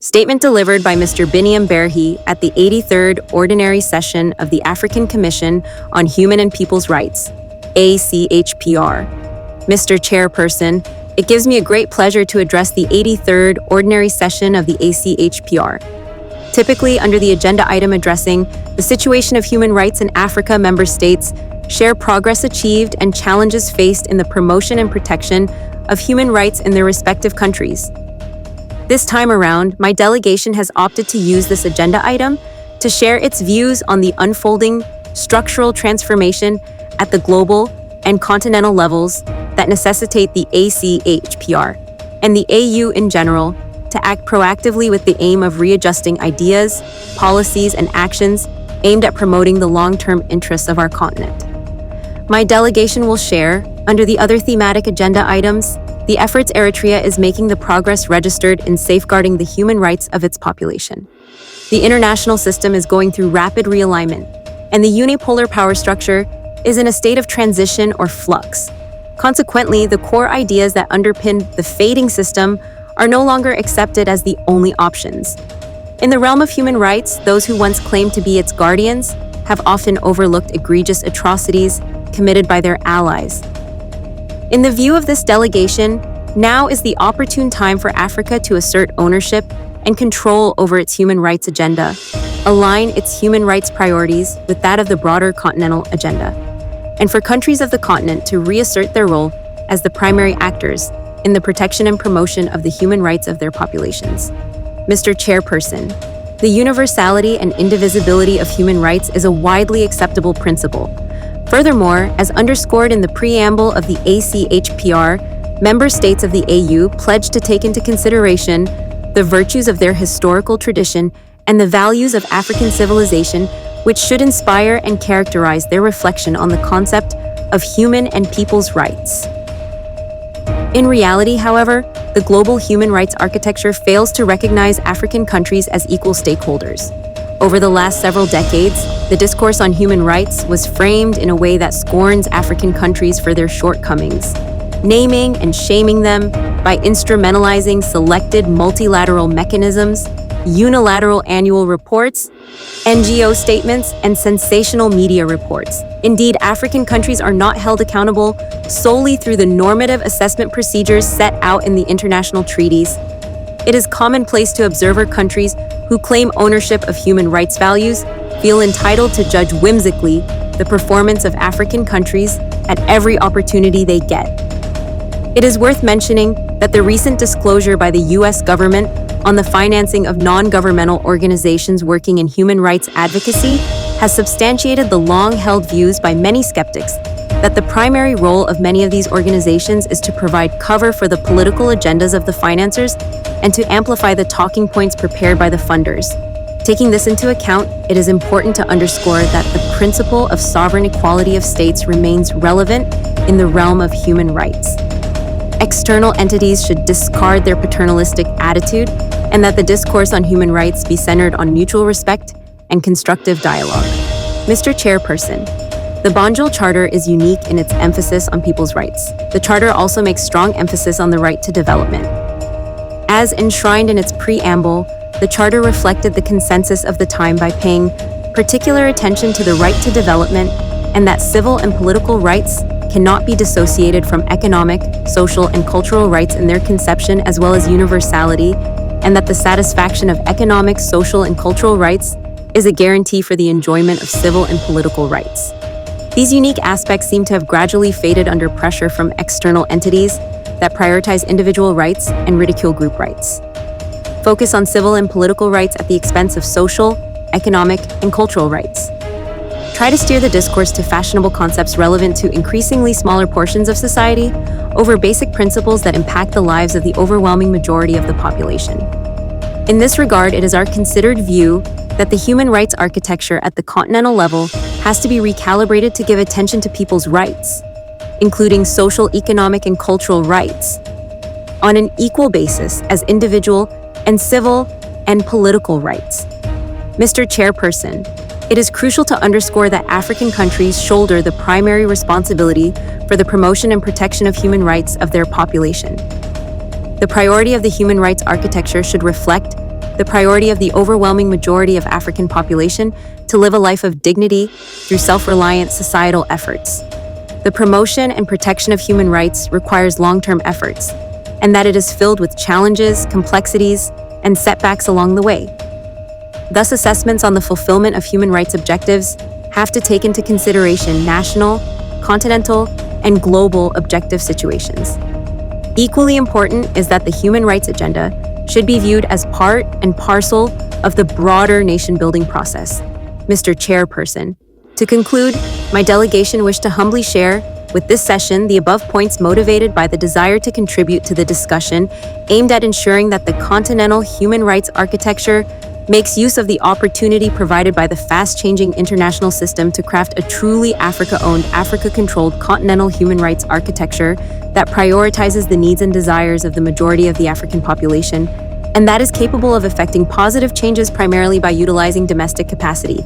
Statement delivered by Mr. Biniam Berhe at the 83rd Ordinary Session of the African Commission on Human and People's Rights, ACHPR. Mr. Chairperson, it gives me a great pleasure to address the 83rd Ordinary Session of the ACHPR. Typically, under the agenda item addressing the situation of human rights in Africa, member states share progress achieved and challenges faced in the promotion and protection of human rights in their respective countries. This time around, my delegation has opted to use this agenda item to share its views on the unfolding structural transformation at the global and continental levels that necessitate the ACHPR and the AU in general to act proactively with the aim of readjusting ideas, policies, and actions aimed at promoting the long-term interests of our continent. My delegation will share, under the other thematic agenda items, the efforts Eritrea is making the progress registered in safeguarding the human rights of its population. The international system is going through rapid realignment, and the unipolar power structure is in a state of transition or flux. Consequently, the core ideas that underpin the fading system are no longer accepted as the only options. In the realm of human rights, those who once claimed to be its guardians have often overlooked egregious atrocities committed by their allies. In the view of this delegation, now is the opportune time for Africa to assert ownership and control over its human rights agenda, align its human rights priorities with that of the broader continental agenda, and for countries of the continent to reassert their role as the primary actors in the protection and promotion of the human rights of their populations. Mr. Chairperson, the universality and indivisibility of human rights is a widely acceptable principle. Furthermore, as underscored in the preamble of the ACHPR, member states of the AU pledged to take into consideration the virtues of their historical tradition and the values of African civilization, which should inspire and characterize their reflection on the concept of human and people's rights. In reality, however, the global human rights architecture fails to recognize African countries as equal stakeholders. Over the last several decades, the discourse on human rights was framed in a way that scorns African countries for their shortcomings, naming and shaming them by instrumentalizing selected multilateral mechanisms, unilateral annual reports, NGO statements, and sensational media reports. Indeed, African countries are not held accountable solely through the normative assessment procedures set out in the international treaties. It is commonplace to observer countries who claim ownership of human rights values feel entitled to judge whimsically the performance of African countries at every opportunity they get. It is worth mentioning that the recent disclosure by the U.S. government on the financing of non-governmental organizations working in human rights advocacy has substantiated the long-held views by many skeptics that the primary role of many of these organizations is to provide cover for the political agendas of the financiers and to amplify the talking points prepared by the funders. Taking this into account, it is important to underscore that the principle of sovereign equality of states remains relevant in the realm of human rights. External entities should discard their paternalistic attitude, and that the discourse on human rights be centered on mutual respect and constructive dialogue. Mr. Chairperson, the Banjul Charter is unique in its emphasis on people's rights. The Charter also makes strong emphasis on the right to development. As enshrined in its preamble, the Charter reflected the consensus of the time by paying particular attention to the right to development and that civil and political rights cannot be dissociated from economic, social, and cultural rights in their conception as well as universality, and that the satisfaction of economic, social, and cultural rights is a guarantee for the enjoyment of civil and political rights. These unique aspects seem to have gradually faded under pressure from external entities that prioritize individual rights and ridicule group rights. Focus on civil and political rights at the expense of social, economic, and cultural rights. Try to steer the discourse to fashionable concepts relevant to increasingly smaller portions of society over basic principles that impact the lives of the overwhelming majority of the population. In this regard, it is our considered view that the human rights architecture at the continental level has to be recalibrated to give attention to people's rights, including social, economic, and cultural rights, on an equal basis as individual and civil and political rights. Mr. Chairperson, it is crucial to underscore that African countries shoulder the primary responsibility for the promotion and protection of human rights of their population. The priority of the human rights architecture should reflect the priority of the overwhelming majority of African population to live a life of dignity through self-reliant societal efforts. The promotion and protection of human rights requires long-term efforts, and that it is filled with challenges, complexities, and setbacks along the way. Thus, assessments on the fulfillment of human rights objectives have to take into consideration national, continental, and global objective situations. Equally important is that the human rights agenda should be viewed as part and parcel of the broader nation-building process. Mr. Chairperson, to conclude, my delegation wished to humbly share with this session the above points motivated by the desire to contribute to the discussion aimed at ensuring that the continental human rights architecture makes use of the opportunity provided by the fast-changing international system to craft a truly Africa-owned, Africa-controlled continental human rights architecture that prioritizes the needs and desires of the majority of the African population, and that is capable of effecting positive changes primarily by utilizing domestic capacity.